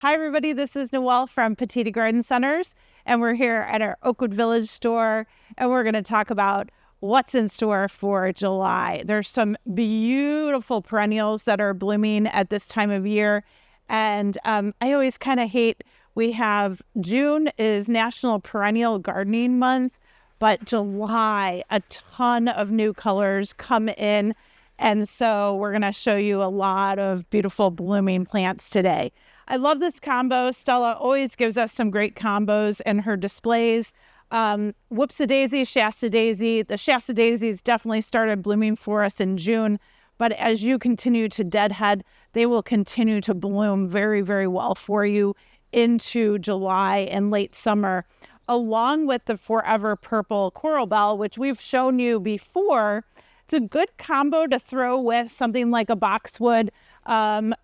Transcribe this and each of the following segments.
Hi, everybody. This is Noelle from Petitti Garden Centers, and we're here at our Oakwood Village store, and we're going to talk about what's in store for July. There's some beautiful perennials that are blooming at this time of year, and I always kind of hate, we have June is National Perennial Gardening Month, but July, a ton of new colors come in, and so we're going to show you a lot of beautiful blooming plants today. I love this combo. Stella always gives us some great combos in her displays. Whoopsie Daisy, Shasta Daisy. The Shasta Daisies definitely started blooming for us in June, but as you continue to deadhead, they will continue to bloom very, very well for you into July and late summer, along with the Forever Purple Coral Bell, which we've shown you before. It's a good combo to throw with something like a boxwood.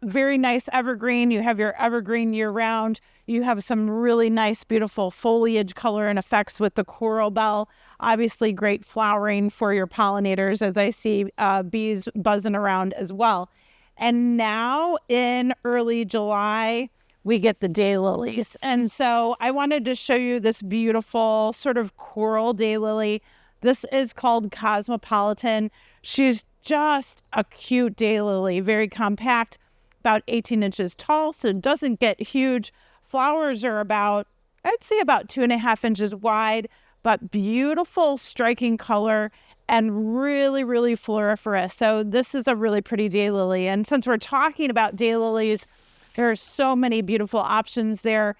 Very nice evergreen. You have your evergreen year round. You have some really nice, beautiful foliage color and effects with the coral bell. Obviously great flowering for your pollinators, as I see bees buzzing around as well. And now in early July, we get the daylilies. And so I wanted to show you this beautiful sort of coral daylily. This is called Cosmopolitan. She's just a cute daylily, very compact, about 18 inches tall, so it doesn't get huge. Flowers are about, I'd say about 2.5 inches wide, but beautiful striking color and really, really floriferous. So this is a really pretty daylily. And since we're talking about daylilies, there are so many beautiful options there.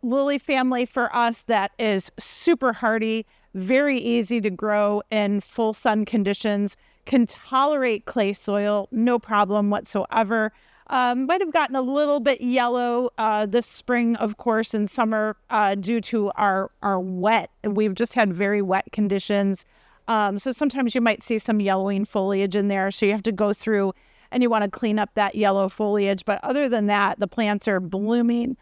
Lily family for us that is super hardy, very easy to grow in full sun conditions, can tolerate clay soil, no problem whatsoever. Might have gotten a little bit yellow this spring, of course, and summer due to our wet. We've just had very wet conditions. So sometimes you might see some yellowing foliage in there. So you have to go through and you want to clean up that yellow foliage. But other than that, the plants are blooming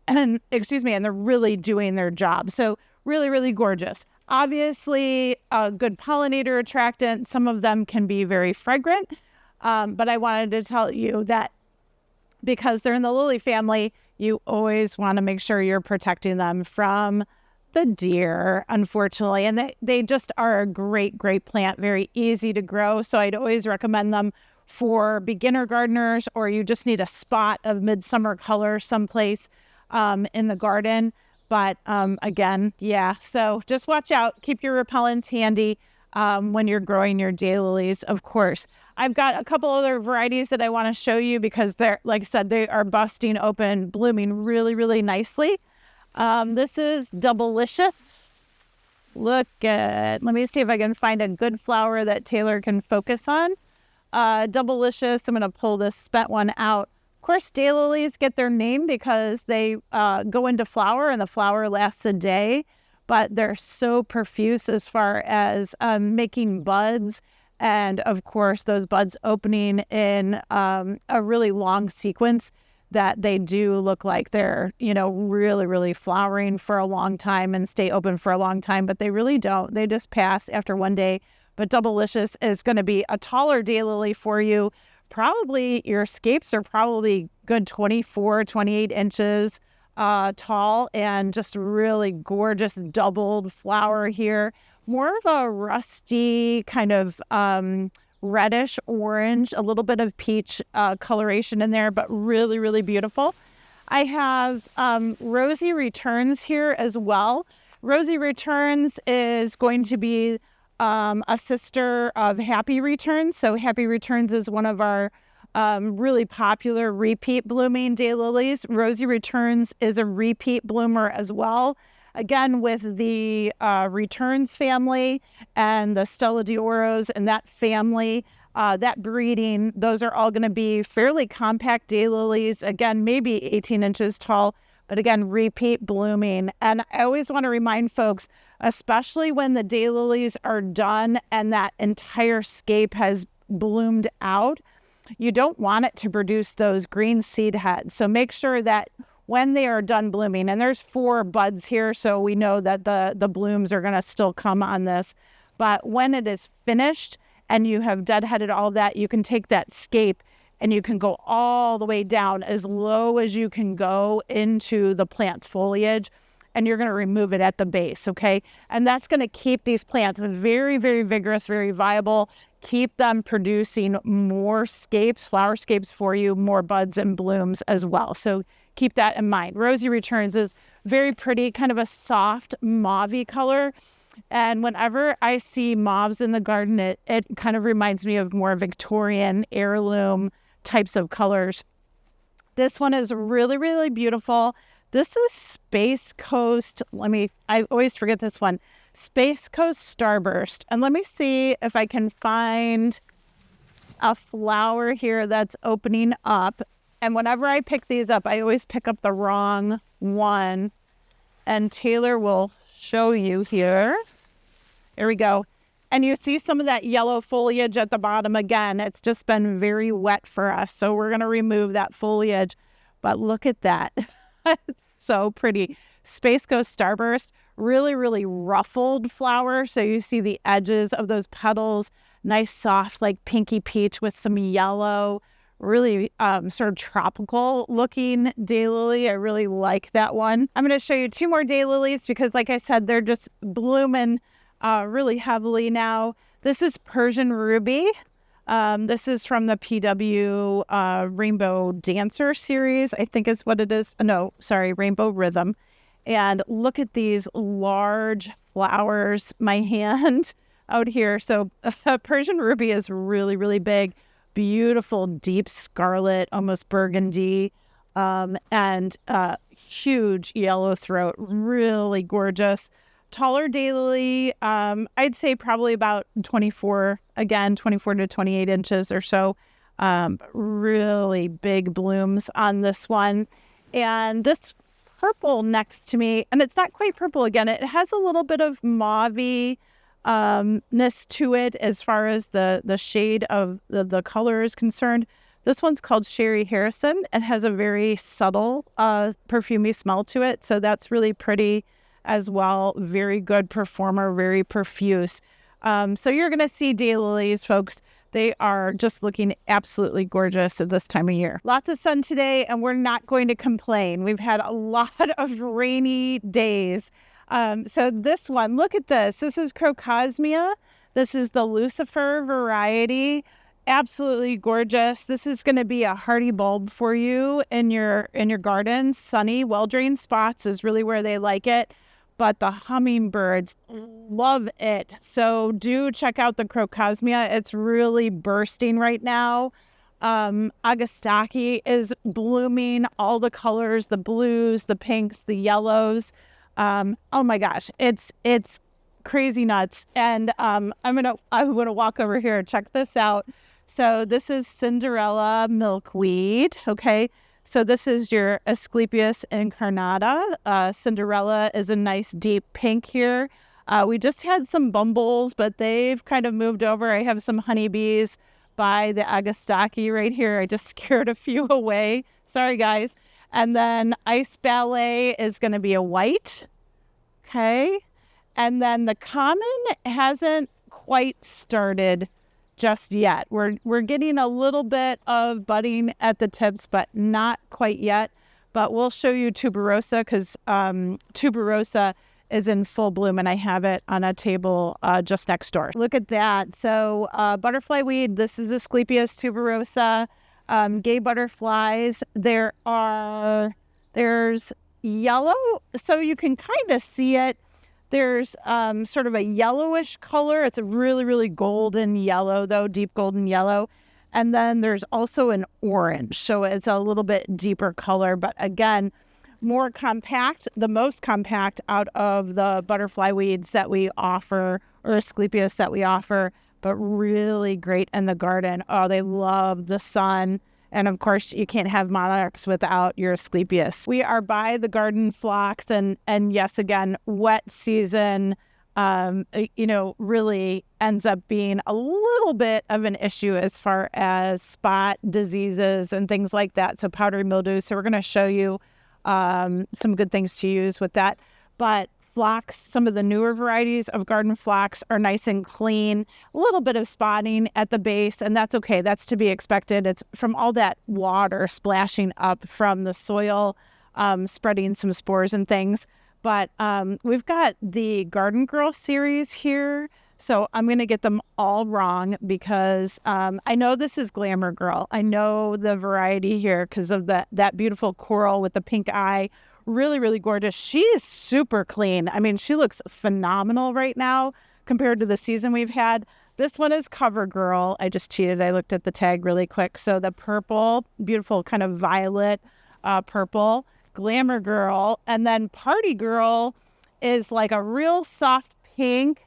and they're really doing their job. So really, really gorgeous. Obviously, a good pollinator attractant. Some of them can be very fragrant, but I wanted to tell you that because they're in the lily family, you always want to make sure you're protecting them from the deer, unfortunately. And they just are a great, great plant, very easy to grow. So I'd always recommend them for beginner gardeners, or you just need a spot of midsummer color someplace in the garden. But again, so just watch out. Keep your repellents handy when you're growing your daylilies, of course. I've got a couple other varieties that I want to show you because they're, like I said, they are busting open, blooming really, really nicely. This is Doublelicious. Let me see if I can find a good flower that Taylor can focus on. Doublelicious, I'm going to pull this spent one out. Of course, daylilies get their name because they go into flower and the flower lasts a day, but they're so profuse as far as making buds. And of course, those buds opening in a really long sequence that they do look like they're, really, really flowering for a long time and stay open for a long time, but they really don't. They just pass after one day. But Doublelicious is going to be a taller daylily for you. Probably your scapes are probably good 24, 28 inches tall and just really gorgeous doubled flower here. More of a rusty kind of reddish orange, a little bit of peach coloration in there, but really, really beautiful. I have Rosie Returns here as well. Rosie Returns is going to be a sister of Happy Returns. So Happy Returns is one of our really popular repeat blooming daylilies. Rosie Returns is a repeat bloomer as well. Again, with the Returns family and the Stella d'Oros and that family, that breeding, those are all going to be fairly compact daylilies. Again, maybe 18 inches tall, but again, repeat blooming. And I always want to remind folks, especially when the daylilies are done and that entire scape has bloomed out, you don't want it to produce those green seed heads. So make sure that when they are done blooming, and there's 4 buds here, so we know that the blooms are going to still come on this. But when it is finished and you have deadheaded all that, you can take that scape and you can go all the way down as low as you can go into the plant's foliage, and you're going to remove it at the base, okay? And that's going to keep these plants very, very vigorous, very viable, keep them producing more scapes, flower scapes for you, more buds and blooms as well. So keep that in mind. Rosie Returns is very pretty, kind of a soft mauve-y color. And whenever I see mauves in the garden, it kind of reminds me of more Victorian heirloom types of colors. This one is really, really beautiful. This is Space Coast. I always forget this one. Space Coast Starburst. And let me see if I can find a flower here that's opening up. And whenever I pick these up, I always pick up the wrong one. And Taylor will show you here. Here we go. And you see some of that yellow foliage at the bottom again. It's just been very wet for us. So we're going to remove that foliage. But look at that. It's so pretty. Space Coast Starburst, really, really ruffled flower. So you see the edges of those petals, nice, soft, like pinky peach with some yellow, really sort of tropical looking daylily. I really like that one. I'm going to show you two more daylilies because, like I said, they're just blooming really heavily now. This is Persian Ruby. This is from the PW Rainbow Dancer series, I think is what it is. No, sorry, Rainbow Rhythm. And look at these large flowers, my hand out here. So Persian Ruby is really, really big, beautiful, deep scarlet, almost burgundy, and huge yellow throat, really gorgeous. Taller daylily, I'd say probably about 24 to 28 inches or so. Really big blooms on this one. And this purple next to me, and it's not quite purple again, it has a little bit of mauve-ness to it as far as the shade of the color is concerned. This one's called Sherry Harrison. It has a very subtle perfumey smell to it, so that's really pretty as well. Very good performer, very profuse. So you're going to see daylilies, folks. They are just looking absolutely gorgeous at this time of year. Lots of sun today, and we're not going to complain. We've had a lot of rainy days. So this one, look at this. This is Crocosmia. This is the Lucifer variety. Absolutely gorgeous. This is going to be a hardy bulb for you in your garden. Sunny, well-drained spots is really where they like it. But the hummingbirds love it. So do check out the Crocosmia. It's really bursting right now. Agastaki is blooming, all the colors, the blues, the pinks, the yellows. Oh my gosh, it's crazy nuts. And I'm gonna walk over here and check this out. So this is Cinderella Milkweed. Okay. So this is your Asclepias incarnata. Cinderella is a nice deep pink here. We just had some bumbles, but they've kind of moved over. I have some honeybees by the Agastaki right here. I just scared a few away. Sorry, guys. And then Ice Ballet is going to be a white. Okay. And then the common hasn't quite started just yet. We're getting a little bit of budding at the tips, but not quite yet. But we'll show you tuberosa because tuberosa is in full bloom, and I have it on a table just next door. Look at that. So butterfly weed, this is Asclepias tuberosa. Gay butterflies. There's yellow, so you can kind of see it. There's sort of a yellowish color. It's a really, really golden yellow, though, deep golden yellow. And then there's also an orange. So it's a little bit deeper color, but again, more compact, the most compact out of the butterfly weeds that we offer, or Asclepias that we offer, but really great in the garden. Oh, they love the sun. And of course, you can't have monarchs without your Asclepias. We are by the garden phlox, and yes, again, wet season, really ends up being a little bit of an issue as far as spot diseases and things like that. So powdery mildew. So we're going to show you some good things to use with that. But phlox, some of the newer varieties of garden phlox are nice and clean, a little bit of spotting at the base, and that's okay. That's to be expected. It's from all that water splashing up from the soil, spreading some spores and things. But we've got the Garden Girl series here. So I'm going to get them all wrong because I know this is Glamour Girl. I know the variety here because of that beautiful coral with the pink eye. Really, really gorgeous. She is super clean. I mean, she looks phenomenal right now compared to the season we've had. This one is Cover Girl. I just cheated. I looked at the tag really quick. So the purple, beautiful kind of violet purple, Glamour Girl. And then Party Girl is like a real soft pink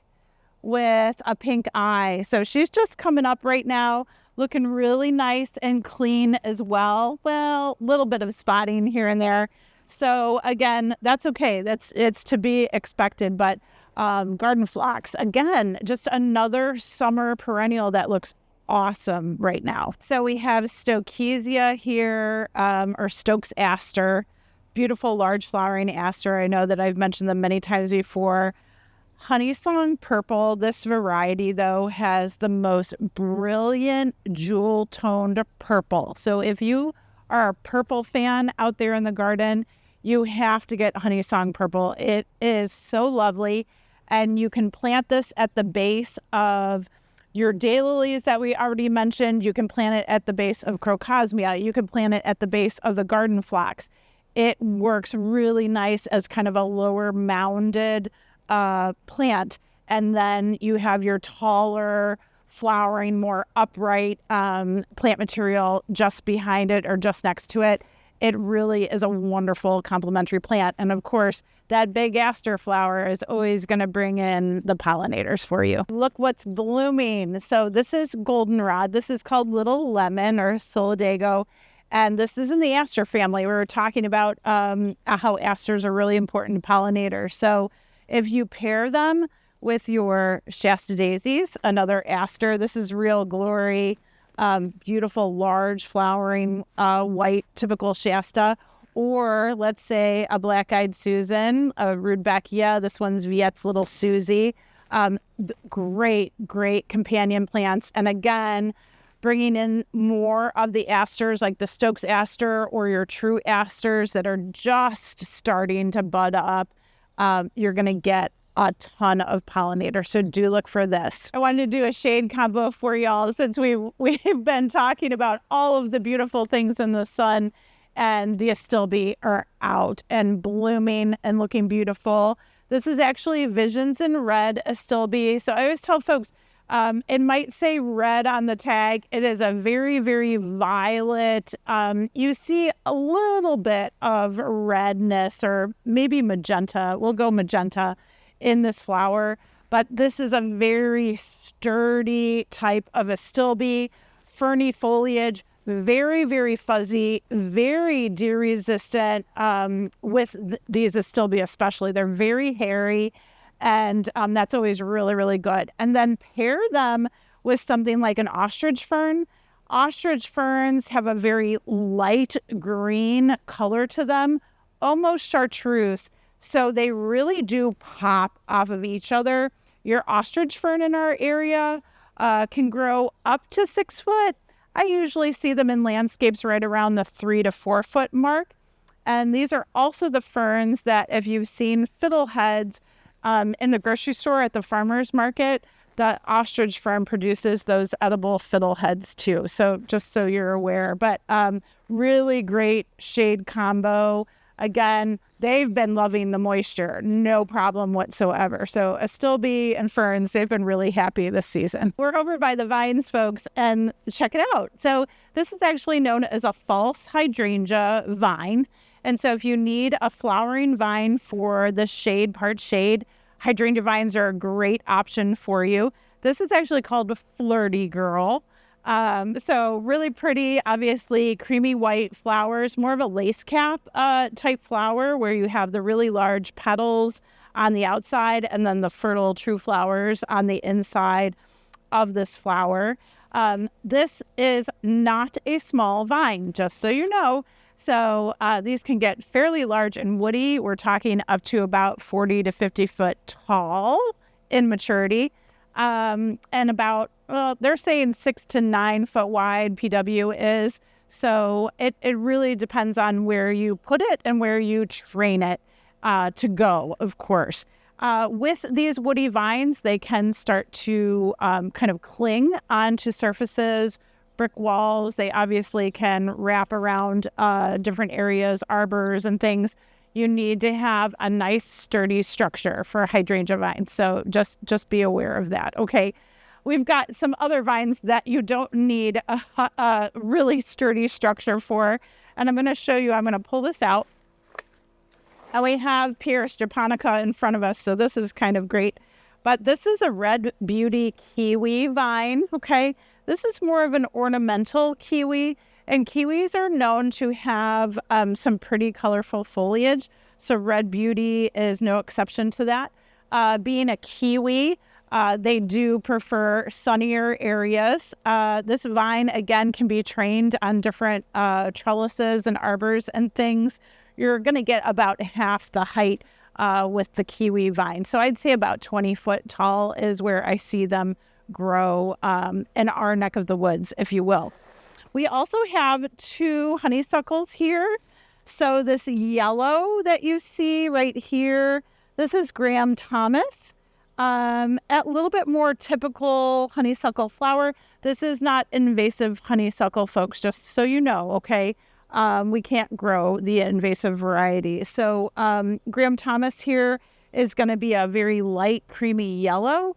with a pink eye. So she's just coming up right now, looking really nice and clean as well. Well, a little bit of spotting here and there. So again, that's okay. It's to be expected. But garden phlox, again, just another summer perennial that looks awesome right now. So we have Stokesia here, or Stokes Aster, beautiful large flowering aster. I know that I've mentioned them many times before. Honeysong Purple, this variety though has the most brilliant jewel toned purple. So if you are a purple fan out there in the garden, you have to get Honeysong Purple. It is so lovely, and you can plant this at the base of your daylilies that we already mentioned. You can plant it at the base of Crocosmia. You can plant it at the base of the garden phlox. It works really nice as kind of a lower mounded plant, and then you have your taller flowering, more upright plant material just behind it or just next to it. It really is a wonderful complementary plant. And of course, that big aster flower is always going to bring in the pollinators for you. Look what's blooming. So this is Goldenrod. This is called Little Lemon or Solidago. And this is in the aster family. We were talking about how asters are really important pollinators. So if you pair them with your Shasta Daisies, another aster, this is Real Glory, beautiful, large, flowering, white, typical Shasta. Or let's say a Black-Eyed Susan, a Rudbeckia. This one's Viette's Little Susie. Great, great companion plants. And again, bringing in more of the asters like the Stokes Aster or your true asters that are just starting to bud up. You're going to get a ton of pollinators. So do look for this. I wanted to do a shade combo for y'all since we've been talking about all of the beautiful things in the sun, and the astilbe are out and blooming and looking beautiful. This is actually Visions in Red astilbe. So I always tell folks, it might say red on the tag. It is a very, very violet. You see a little bit of redness or maybe magenta. We'll go magenta in this flower, but this is a very sturdy type of astilbe, ferny foliage, very, very fuzzy, very deer resistant. With these astilbe especially, they're very hairy. And that's always really, really good. And then pair them with something like an ostrich fern. Ostrich ferns have a very light green color to them, almost chartreuse. So they really do pop off of each other. Your ostrich fern in our area can grow up to 6 foot. I usually see them in landscapes right around the 3 to 4 foot mark. And these are also the ferns that if you've seen fiddleheads in the grocery store at the farmer's market, the ostrich fern produces those edible fiddleheads too. So just so you're aware, but really great shade combo. Again, they've been loving the moisture, no problem whatsoever. So astilbe and ferns, they've been really happy this season. We're over by the vines, folks, and check it out. So this is actually known as a false hydrangea vine. And so if you need a flowering vine for the shade, part shade, hydrangea vines are a great option for you. This is actually called a Flirty Girl. So really pretty, obviously creamy white flowers, more of a lace cap type flower where you have the really large petals on the outside and then the fertile true flowers on the inside of this flower. This is not a small vine, just so you know. So these can get fairly large and woody. We're talking up to about 40 to 50 foot tall in maturity. And about, they're saying 6 to 9 foot wide PW is. So it really depends on where you put it and where you train it to go, of course. With these woody vines, they can start to kind of cling onto surfaces, brick walls. They obviously can wrap around different areas, arbors and things. You need to have a nice sturdy structure for hydrangea vines. So just be aware of that. Okay. We've got some other vines that you don't need a really sturdy structure for. And I'm going to show you, I'm going to pull this out. And we have Pieris japonica in front of us. So this is kind of great. But this is a red beauty kiwi vine. Okay. This is more of an ornamental kiwi. And kiwis are known to have some pretty colorful foliage. So red beauty is no exception to that. Being a kiwi, they do prefer sunnier areas. This vine, again, can be trained on different trellises and arbors and things. You're going to get about half the height with the kiwi vine. So I'd say about 20 foot tall is where I see them grow in our neck of the woods, if you will. We also have 2 honeysuckles here. So this yellow that you see right here, this is Graham Thomas. A little bit more typical honeysuckle flower. This is not invasive honeysuckle, folks, just so you know, okay? We can't grow the invasive variety. So Graham Thomas here is going to be a very light, creamy yellow.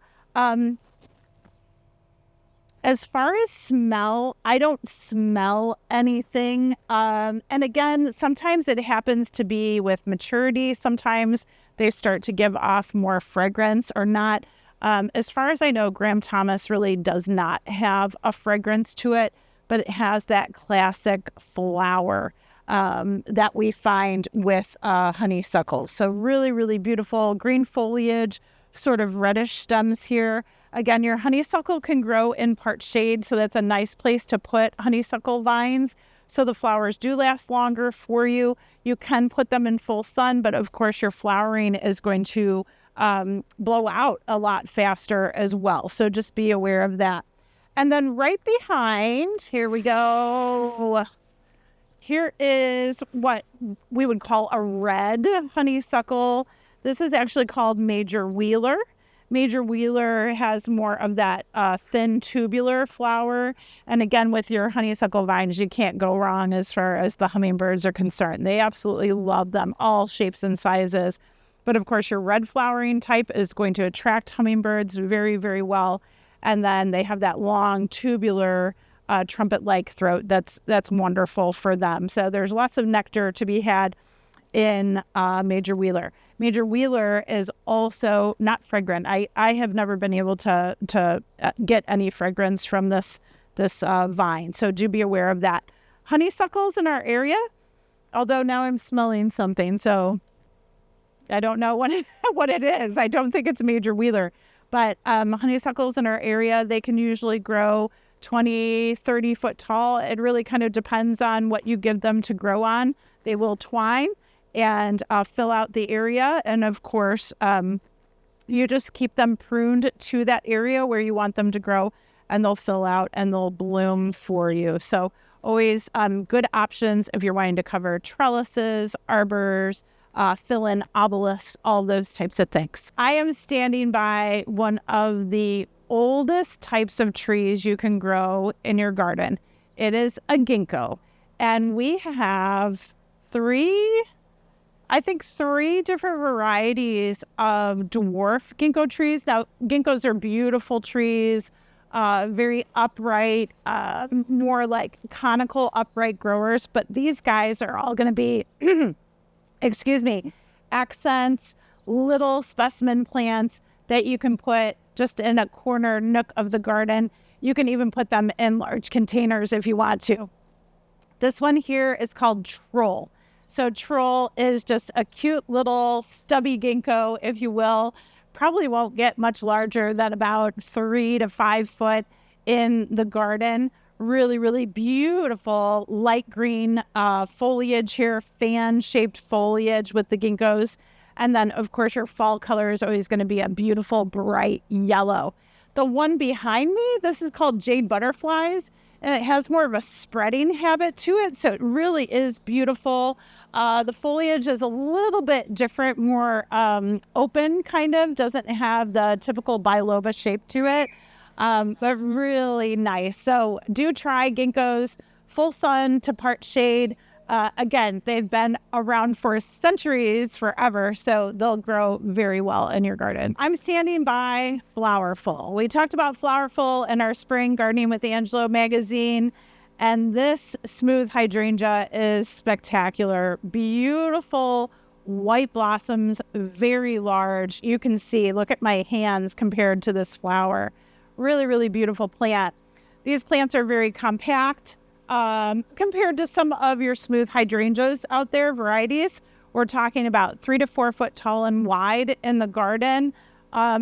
As far as smell, I don't smell anything. And again, sometimes it happens to be with maturity. Sometimes they start to give off more fragrance or not. As far as I know, Graham Thomas really does not have a fragrance to it, but it has that classic flower that we find with honeysuckles. So really, really beautiful green foliage, sort of reddish stems here. Again, your honeysuckle can grow in part shade, so that's a nice place to put honeysuckle vines. So the flowers do last longer for you. You can put them in full sun, but of course your flowering is going to blow out a lot faster as well. So just be aware of that. And then right behind, here we go. Here is what we would call a red honeysuckle. This is actually called Major Wheeler. Major Wheeler has more of that thin tubular flower. And again, with your honeysuckle vines, you can't go wrong as far as the hummingbirds are concerned. They absolutely love them, all shapes and sizes. But of course, your red flowering type is going to attract hummingbirds very, very well. And then they have that long tubular trumpet-like throat. That's wonderful for them. So there's lots of nectar to be had in Major Wheeler. Major Wheeler is also not fragrant. I have never been able to get any fragrance from this vine. So do be aware of that. Honeysuckles in our area, although now I'm smelling something, so I don't know what it is. I don't think it's Major Wheeler. But honeysuckles in our area, they can usually grow 20, 30 foot tall. It really kind of depends on what you give them to grow on. They will twine and fill out the area. And of course, you just keep them pruned to that area where you want them to grow, and they'll fill out and they'll bloom for you. So always good options if you're wanting to cover trellises, arbors, fill in obelisks, all those types of things. I am standing by one of the oldest types of trees you can grow in your garden. It is a ginkgo. And we have three different varieties of dwarf ginkgo trees. Now, ginkgos are beautiful trees, very upright, more like conical upright growers. But these guys are all going to be, accents, little specimen plants that you can put just in a corner nook of the garden. You can even put them in large containers if you want to. This one here is called Troll. So Troll is just a cute little stubby ginkgo, if you will. Probably won't get much larger than about 3 to 5 foot in the garden. Really, really beautiful light green foliage here, fan-shaped foliage with the ginkgos. And then, of course, your fall color is always going to be a beautiful, bright yellow. The one behind me, this is called Jade Butterflies, and it has more of a spreading habit to it, so it really is beautiful. The foliage is a little bit different, more open, kind of. Doesn't have the typical biloba shape to it, but really nice. So do try ginkgos, full sun to part shade. Again, they've been around for centuries, forever, so they'll grow very well in your garden. I'm standing by Flowerful. We talked about Flowerful in our Spring Gardening with Angelo magazine, and this smooth hydrangea is spectacular. Beautiful white blossoms, very large. You can see, look at my hands compared to this flower. Really, really beautiful plant. These plants are very compact. Compared to some of your smooth hydrangeas out there, varieties, we're talking about 3 to 4 foot tall and wide in the garden.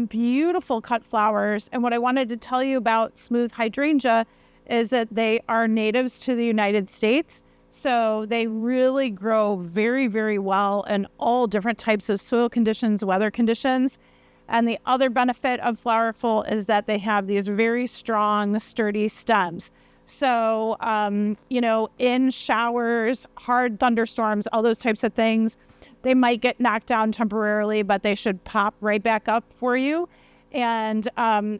Beautiful cut flowers. And what I wanted to tell you about smooth hydrangea is that they are natives to the United States. So they really grow very, very well in all different types of soil conditions, weather conditions. And the other benefit of Flowerful is that they have these very strong, sturdy stems. So, in showers, hard thunderstorms, all those types of things, they might get knocked down temporarily, but they should pop right back up for you. And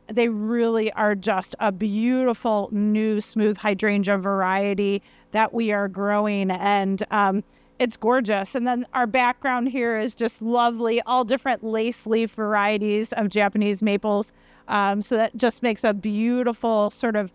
they really are just a beautiful new smooth hydrangea variety that we are growing. And it's gorgeous. And then our background here is just lovely, all different lace leaf varieties of Japanese maples. So that just makes a beautiful sort of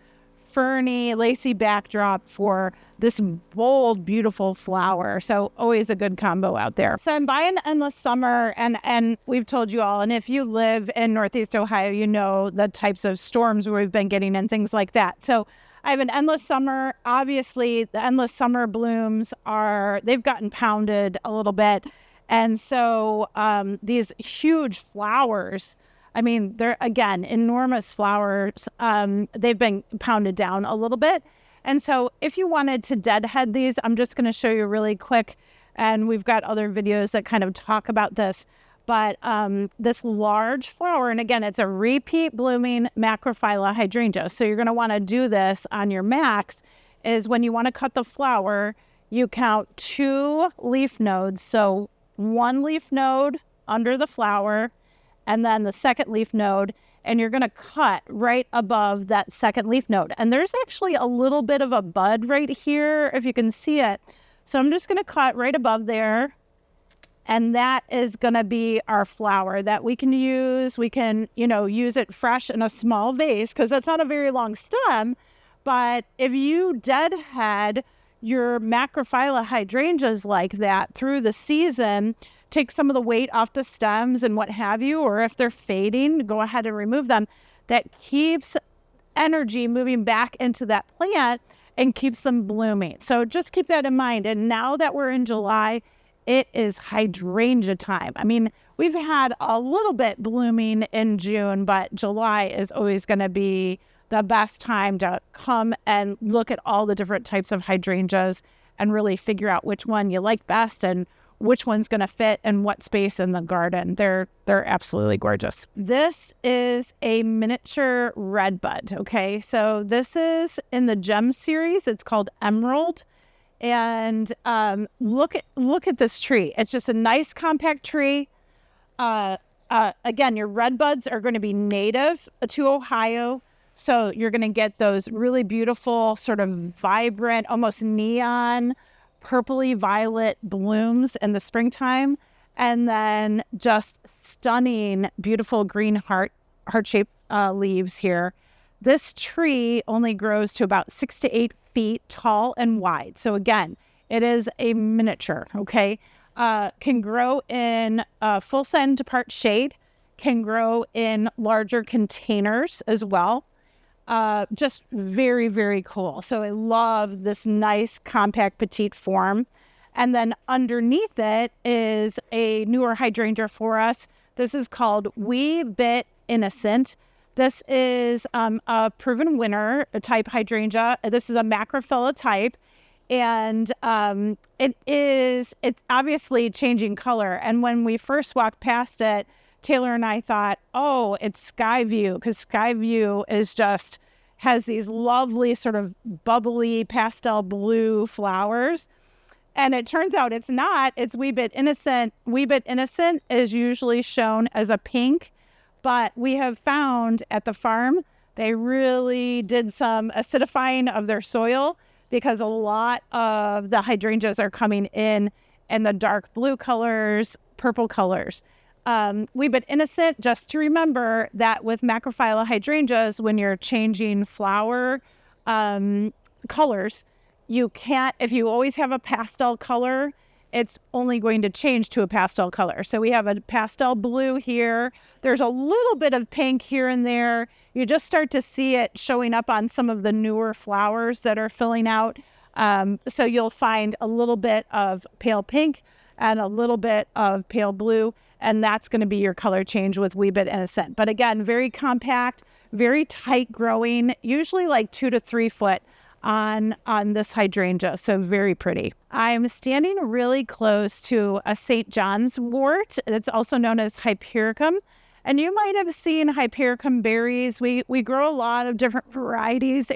ferny, lacy backdrop for this bold, beautiful flower. So always a good combo out there. So I'm buying Endless Summer, and we've told you all, and if you live in Northeast Ohio, you know the types of storms we've been getting and things like that. So I have an Endless Summer. Obviously, the Endless Summer blooms they've gotten pounded a little bit. And so these huge flowers, I mean, they're, again, enormous flowers. They've been pounded down a little bit. And so if you wanted to deadhead these, I'm just going to show you really quick. And we've got other videos that kind of talk about this. But this large flower, and again, it's a repeat blooming macrophylla hydrangea. So you're going to want to do this on your max, is when you want to cut the flower, you count 2 leaf nodes. So 1 leaf node under the flower, and then the second leaf node, and you're going to cut right above that second leaf node. And there's actually a little bit of a bud right here, if you can see it. So I'm just going to cut right above there, and that is going to be our flower that we can use. We can, use it fresh in a small vase, because that's not a very long stem. But if you deadhead your macrophylla hydrangeas like that through the season, take some of the weight off the stems and what have you, or if they're fading, go ahead and remove them. That keeps energy moving back into that plant and keeps them blooming. So just keep that in mind. And now that we're in July, it is hydrangea time. I mean, we've had a little bit blooming in June, but July is always going to be the best time to come and look at all the different types of hydrangeas and really figure out which one you like best and which one's going to fit in what space in the garden. They're absolutely gorgeous. This is a miniature redbud. Okay, so this is in the Gem series. It's called Emerald. And look at this tree. It's just a nice compact tree. Again, your redbuds are going to be native to Ohio. So you're going to get those really beautiful, sort of vibrant, almost neon, purpley violet blooms in the springtime. And then just stunning, beautiful green heart-shaped leaves here. This tree only grows to about 6 to 8 feet tall and wide. So again, it is a miniature, okay? Can grow in full sun to part shade, can grow in larger containers as well. Just very, very cool. So I love this nice, compact, petite form. And then underneath it is a newer hydrangea for us. This is called Weebit Innocent. This is a proven winner type hydrangea. This is a macrophylla type. And it's obviously changing color. And when we first walked past it, Taylor and I thought, oh, it's Skyview, because Skyview has these lovely sort of bubbly pastel blue flowers. And it turns out it's not. It's Weebit Innocent. Weebit Innocent is usually shown as a pink, but we have found at the farm they really did some acidifying of their soil, because a lot of the hydrangeas are coming in the dark blue colors, purple colors. Weebit Innocent, just to remember that with macrophylla hydrangeas, when you're changing flower colors, you can't, if you always have a pastel color, it's only going to change to a pastel color. So we have a pastel blue here. There's a little bit of pink here and there. You just start to see it showing up on some of the newer flowers that are filling out. So you'll find a little bit of pale pink and a little bit of pale blue, and that's going to be your color change with Weebit Innocent. But again, very compact, very tight growing, usually like 2 to 3 foot on this hydrangea, so very pretty. I'm standing really close to a St. John's wort. It's also known as Hyperacum, and you might have seen Hyperacum berries. We grow a lot of different varieties.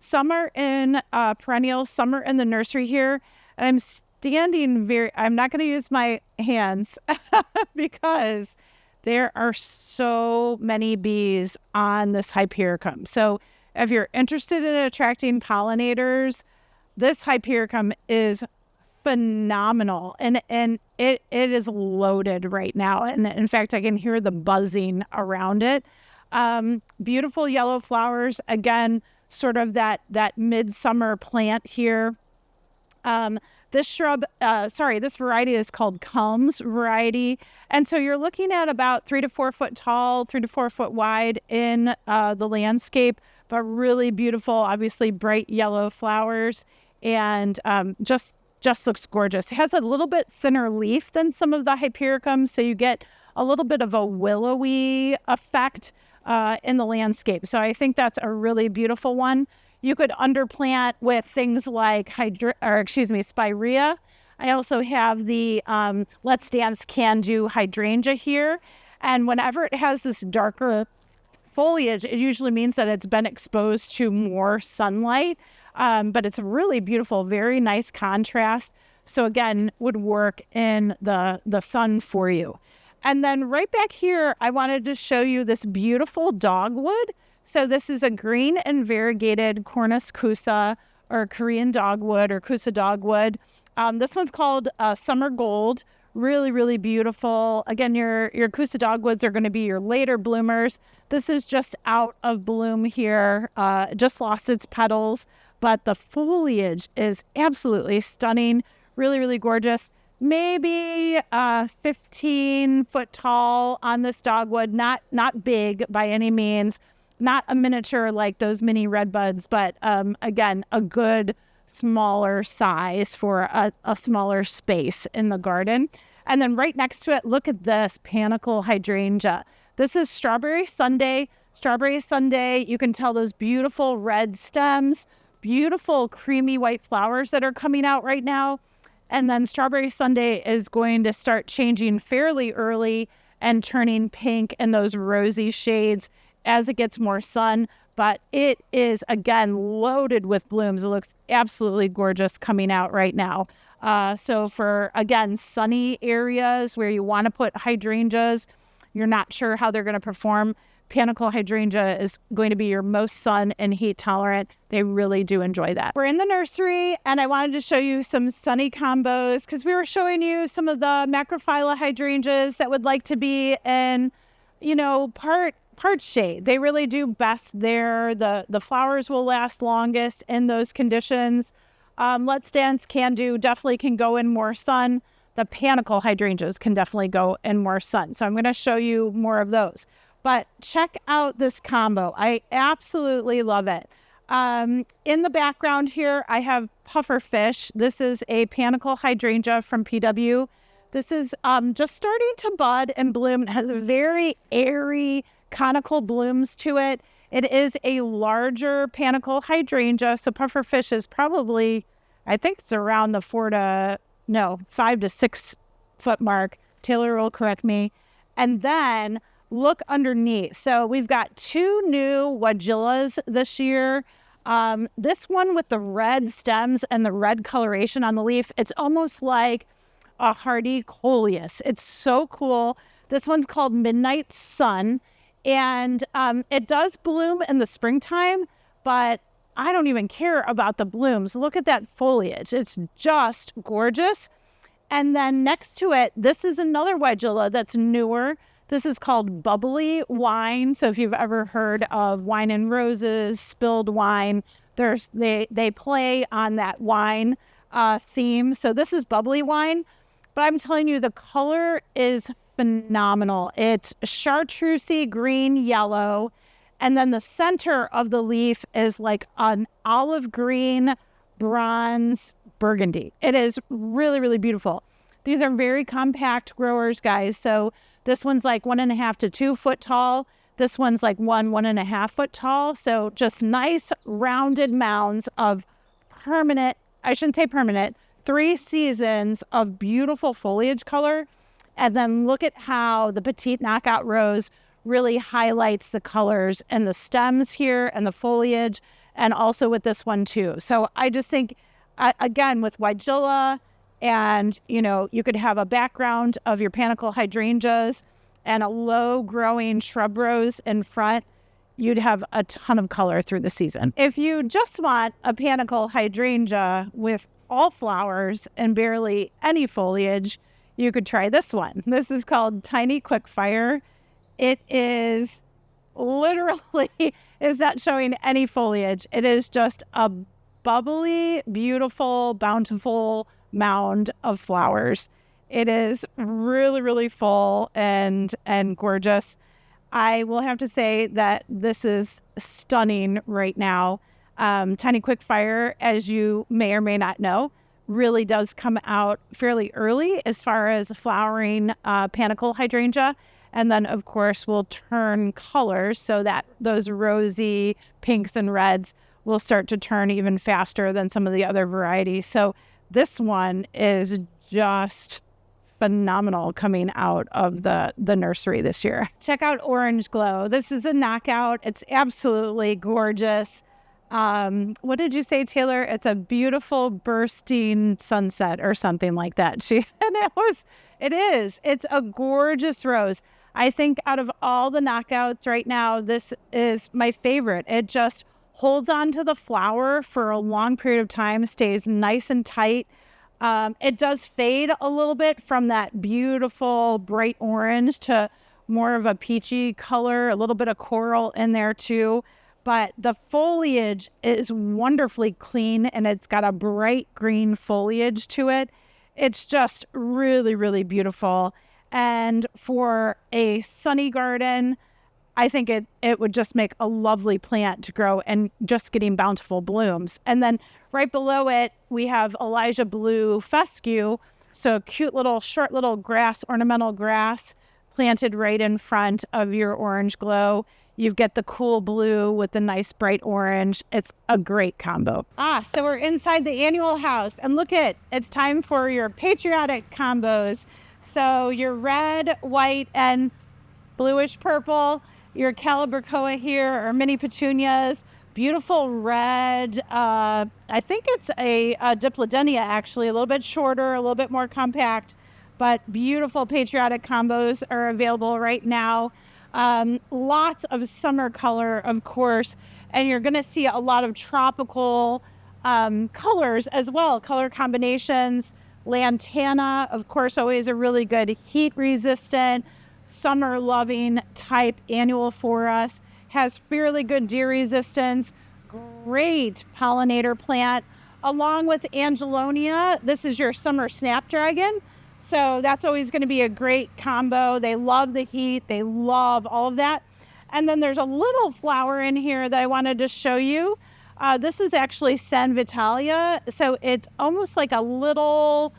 Some are in perennials, some are in the nursery here. And I'm not going to use my hands because there are so many bees on this Hyperacum. So if you're interested in attracting pollinators, this Hyperacum is phenomenal, and it is loaded right now. And in fact, I can hear the buzzing around it. Beautiful yellow flowers, again, sort of that midsummer plant here. This variety is called Combs variety. And so you're looking at about 3 to 4 foot tall, 3 to 4 foot wide in the landscape, but really beautiful, obviously bright yellow flowers, and just looks gorgeous. It has a little bit thinner leaf than some of the Hypericums, so you get a little bit of a willowy effect in the landscape. So I think that's a really beautiful one. You could underplant with things like spirea. I also have the Let's Dance Can Do hydrangea here. And whenever it has this darker foliage, it usually means that it's been exposed to more sunlight. But it's really beautiful, very nice contrast. So again, would work in the sun for you. And then right back here, I wanted to show you this beautiful dogwood. So this is a green and variegated Cornus Kusa, or Korean dogwood, or Kusa Dogwood. This one's called Summer Gold. Really, really beautiful. Again, your Kusa Dogwoods are going to be your later bloomers. This is just out of bloom here, just lost its petals, but the foliage is absolutely stunning. Really, really gorgeous. Maybe 15 foot tall on this dogwood. Not big by any means. Not a miniature like those mini red buds, but again, a good smaller size for a smaller space in the garden. And then right next to it, look at this panicle hydrangea. This is Strawberry Sundae. Strawberry Sundae, you can tell those beautiful red stems, beautiful creamy white flowers that are coming out right now. And then Strawberry Sundae is going to start changing fairly early and turning pink in those rosy shades as it gets more sun. But it is, again, loaded with blooms. It looks absolutely gorgeous coming out right now. So for, again, sunny areas where you want to put hydrangeas, you're not sure how they're going to perform, panicle hydrangea is going to be your most sun and heat tolerant. They really do enjoy that. We're in the nursery, and I wanted to show you some sunny combos because we were showing you some of the macrophylla hydrangeas that would like to be in, part shade. They really do best there. The flowers will last longest in those conditions. Let's Dance Can Do definitely can go in more sun. The panicle hydrangeas can definitely go in more sun. So I'm going to show you more of those. But check out this combo. I absolutely love it. In the background here, I have pufferfish. This is a panicle hydrangea from PW. This is just starting to bud and bloom. It has a very airy conical blooms to it. It is a larger panicle hydrangea, so pufferfish is probably, I think it's around the 5 to 6 foot mark. Taylor will correct me. And then look underneath. So we've got 2 new Weigillas this year. This one with the red stems and the red coloration on the leaf, it's almost like a hardy coleus. It's so cool. This one's called Midnight Sun, and it does bloom in the springtime, but I don't even care about the blooms. Look at that foliage. It's just gorgeous. And then next to it, this is another Weigilla that's newer. This is called Bubbly Wine. So if you've ever heard of Wine and Roses, spilled wine, they play on that wine theme. So this is Bubbly Wine. But I'm telling you, the color is phenomenal. It's chartreusey green yellow. And then the center of the leaf is like an olive green, bronze, burgundy. It is really, really beautiful. These are very compact growers, guys. So this one's like 1.5 to 2 foot tall. This one's like 1.5 foot tall. So just nice rounded mounds of permanent, I shouldn't say permanent, 3 seasons of beautiful foliage color. And then look at how the Petite Knockout Rose really highlights the colors and the stems here and the foliage, and also with this one too. So I just think, again, with Weigilla, and you could have a background of your panicle hydrangeas and a low growing shrub rose in front, you'd have a ton of color through the season. If you just want a panicle hydrangea with all flowers and barely any foliage, you could try this one. This is called Tiny Quickfire. It is literally is not showing any foliage. It is just a bubbly, beautiful, bountiful mound of flowers. It is really, really full and gorgeous. I will have to say that this is stunning right now. Tiny Quickfire, as you may or may not know, really does come out fairly early as far as flowering panicle hydrangea. And then, of course, will turn colors so that those rosy pinks and reds will start to turn even faster than some of the other varieties. So this one is just phenomenal coming out of the nursery this year. Check out Orange Glow. This is a knockout. It's absolutely gorgeous. What did you say, Taylor? It's a beautiful bursting sunset or something like that. It is. It's a gorgeous rose. I think out of all the knockouts right now, this is my favorite. It just holds on to the flower for a long period of time, stays nice and tight. It does fade a little bit from that beautiful bright orange to more of a peachy color, a little bit of coral in there too. But the foliage is wonderfully clean and it's got a bright green foliage to it. It's just really, really beautiful. And for a sunny garden, I think it would just make a lovely plant to grow and just getting bountiful blooms. And then right below it, we have Elijah Blue fescue. So a cute little, short little grass, ornamental grass planted right in front of your Orange Glow. You get the cool blue with the nice bright orange. It's a great combo. So we're inside the annual house. And look it's time for your patriotic combos. So your red, white, and bluish purple. Your calibrachoa here are mini petunias. Beautiful red. I think it's a diplodenia, actually. A little bit shorter, a little bit more compact. But beautiful patriotic combos are available right now. Lots of summer color, of course, and you're going to see a lot of tropical colors as well, color combinations. Lantana, of course, always a really good heat resistant, summer loving type annual for us. Has fairly good deer resistance, great pollinator plant, along with Angelonia. This is your summer snapdragon. So that's always going to be a great combo. They love the heat. They love all of that. And then there's a little flower in here that I wanted to show you. This is actually San Vitalia. So it's almost like a little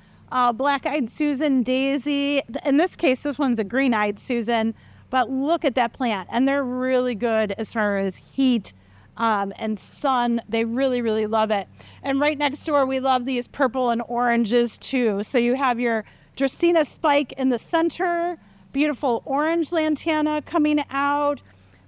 black-eyed Susan daisy. In this case, this one's a green-eyed Susan, But look at that plant. And they're really good as far as heat and sun. They really, really love it. And right next door, we love these purple and oranges too. So you have your Dracaena spike in the center, beautiful orange lantana coming out.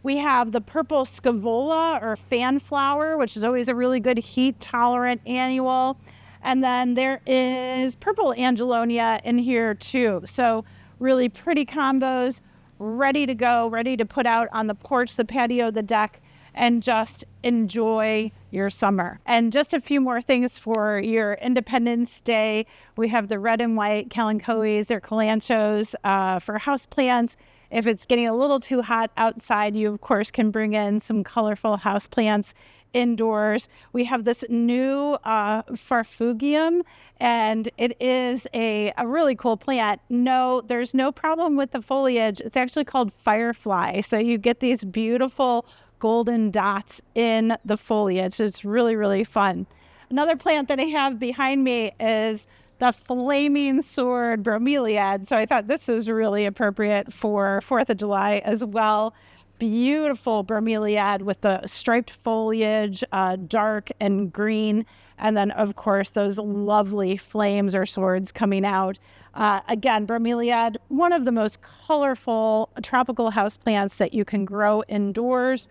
We have the purple scavola or fan flower, which is always a really good heat tolerant annual. And then there is purple angelonia in here too. So really pretty combos, ready to go, ready to put out on the porch, the patio, the deck, and just enjoy your summer. And just a few more things for your Independence Day. We have the red and white kalanchoes or kalanchos for houseplants. If it's getting a little too hot outside, you of course can bring in some colorful houseplants indoors. We have this new farfugium, and it is a really cool plant. No, there's no problem with the foliage. It's actually called firefly. So you get these beautiful golden dots in the foliage. It's really, really fun. Another plant that I have behind me is the flaming sword bromeliad. So I thought this is really appropriate for 4th of July as well. Beautiful bromeliad with the striped foliage, dark and green. And then, of course, those lovely flames or swords coming out. Again, bromeliad, one of the most colorful tropical houseplants that you can grow indoors.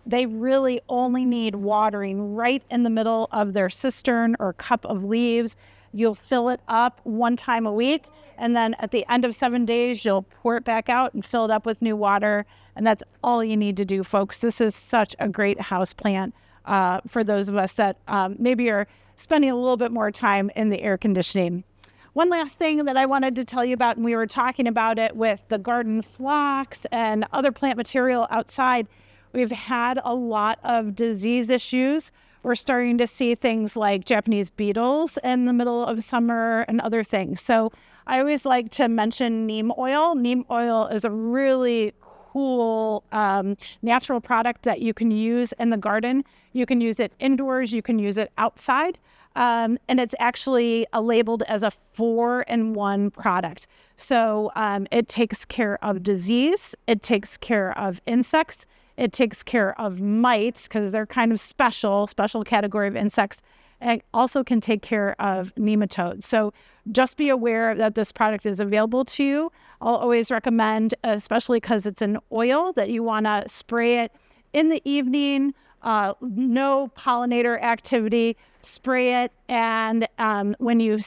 They really only need watering right in the middle of their cistern or cup of leaves. You'll fill it up one time a week, and then at the end of 7 days, you'll pour it back out and fill it up with new water. And that's all you need to do, folks. This is such a great house plant for those of us that maybe are spending a little bit more time in the air conditioning. One last thing that I wanted to tell you about, and we were talking about it with the garden phlox and other plant material outside, we've had a lot of disease issues. We're starting to see things like Japanese beetles in the middle of summer and other things. So I always like to mention neem oil. Neem oil is a really cool natural product that you can use in the garden. You can use it indoors. You can use it outside. And it's actually labeled as a 4-in-1 product. So it takes care of disease. It takes care of insects. It takes care of mites because they're kind of special category of insects, and also can take care of nematodes. So just be aware that this product is available to you. I'll always recommend, especially because it's an oil, that you want to spray it in the evening, no pollinator activity, spray it. And when you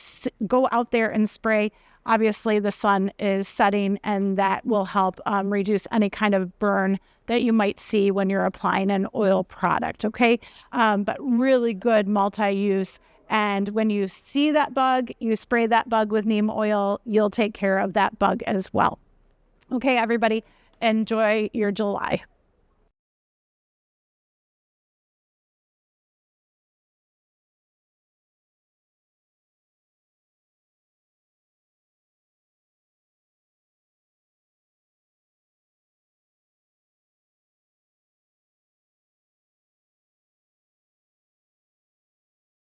go out there and spray, obviously the sun is setting, and that will help reduce any kind of burn that you might see when you're applying an oil product, okay? But really good multi-use. And when you see that bug, you spray that bug with neem oil, you'll take care of that bug as well. Okay, everybody, enjoy your July.